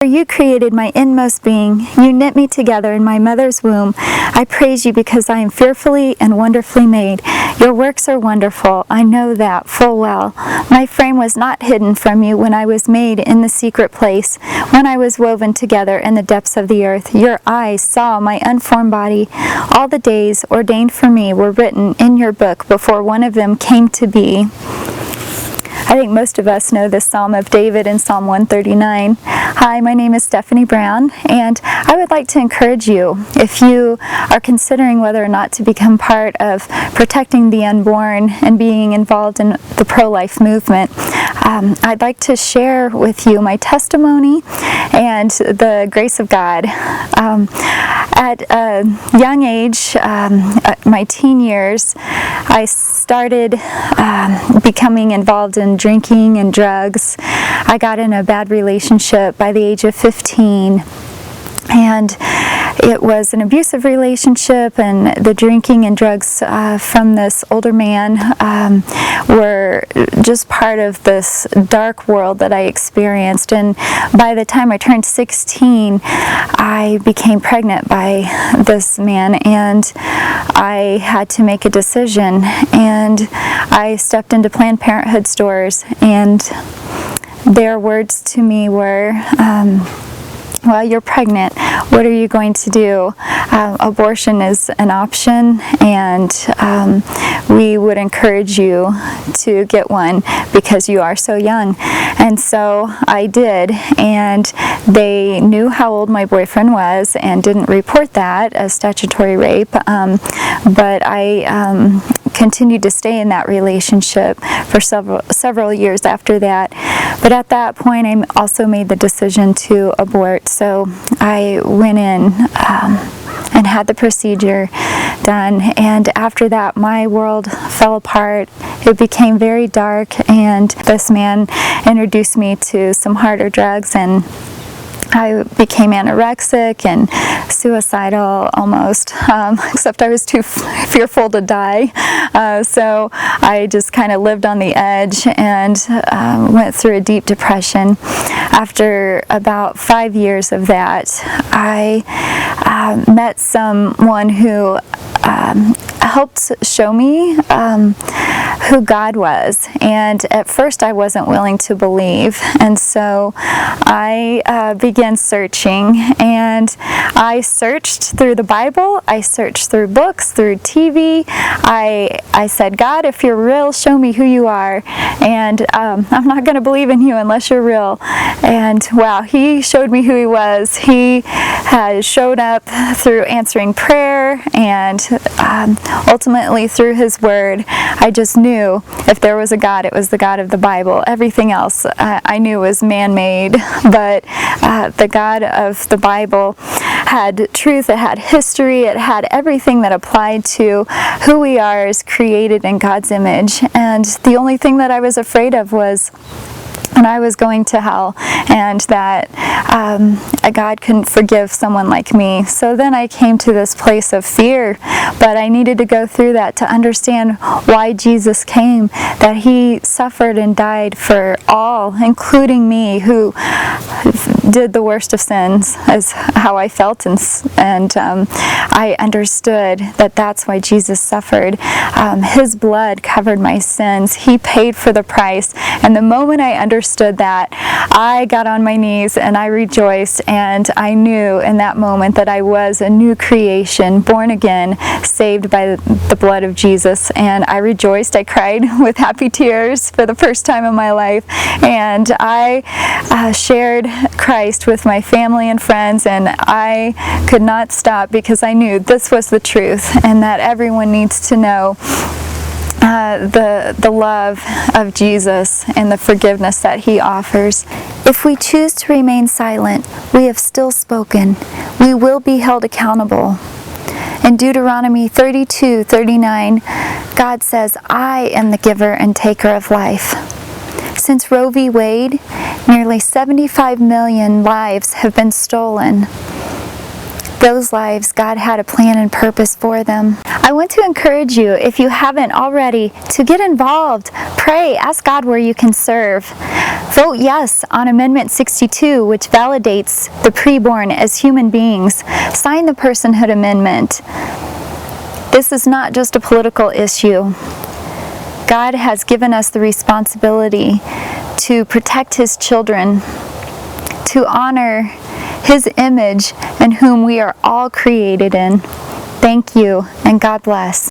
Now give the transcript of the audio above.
You created my inmost being. You knit me together in my mother's womb. I praise you because I am fearfully and wonderfully made. Your works are wonderful. I know that full well. My frame was not hidden from you when I was made in the secret place, when I was woven together in the depths of the earth. Your eyes saw my unformed body. All the days ordained for me were written in your book before one of them came to be. I think most of us know this Psalm of David in Psalm 139. Hi, my name is Stephanie Brown, and I would like to encourage you, if you are considering whether or not to become part of protecting the unborn and being involved in the pro-life movement, I'd like to share with you my testimony and the grace of God. At a young age, my teen years, I started becoming involved in drinking and drugs. I got in a bad relationship by the age of 15. And it was an abusive relationship, and the drinking and drugs from this older man were just part of this dark world that I experienced. And by the time I turned 16, I became pregnant by this man, and I had to make a decision. And I stepped into Planned Parenthood stores, and their words to me were, well, you're pregnant. What are you going to do? Abortion is an option, and we would encourage you to get one because you are so young. And so I did, and they knew how old my boyfriend was and didn't report that as statutory rape, but I continued to stay in that relationship for several years after that. But at that point, I also made the decision to abort. So I went in and had the procedure done. And after that, my world fell apart. It became very dark, and this man introduced me to some harder drugs, and I became anorexic and suicidal almost, except I was too fearful to die. So I just kind of lived on the edge and went through a deep depression. After about 5 years of that, I met someone who helped show me who God was. And at first I wasn't willing to believe. And so I began searching, and I searched through the Bible, I searched through books, through TV. I said, God, if you're real, show me who you are. And I'm not going to believe in you unless you're real. And wow, he showed me who he was. He has showed up through answering prayer, and ultimately through his word. I just knew if there was a God, it was the God of the Bible. Everything else I knew was man-made, but the God of the Bible had truth, it had history, it had everything that applied to who we are as created in God's image. And the only thing that I was afraid of was when I was going to hell, and that a God couldn't forgive someone like me. So then I came to this place of fear, but I needed to go through that to understand why Jesus came, that he suffered and died for all, including me, who did the worst of sins, is how I felt, and I understood that that's why Jesus suffered. His blood covered my sins. He paid for the price, and the moment I understood that, I got on my knees and I rejoiced, and I knew in that moment that I was a new creation, born again, saved by the blood of Jesus. And I rejoiced. I cried with happy tears for the first time in my life, and I shared Christ with my family and friends, and I could not stop because I knew this was the truth, and that everyone needs to know the love of Jesus and the forgiveness that he offers. If we choose to remain silent, we have still spoken. We will be held accountable. In Deuteronomy 32:39, God says, I am the giver and taker of life. Since Roe-v-wade, nearly 75 million lives have been stolen. those lives, God had a plan and purpose for them. I want to encourage you, if you haven't already, to get involved. Pray, ask God where you can serve. Vote yes on Amendment 62, which validates the preborn as human beings. Sign the Personhood Amendment. This is not just a political issue. God has given us the responsibility to protect His children, to honor His image in whom we are all created in. Thank you, and God bless.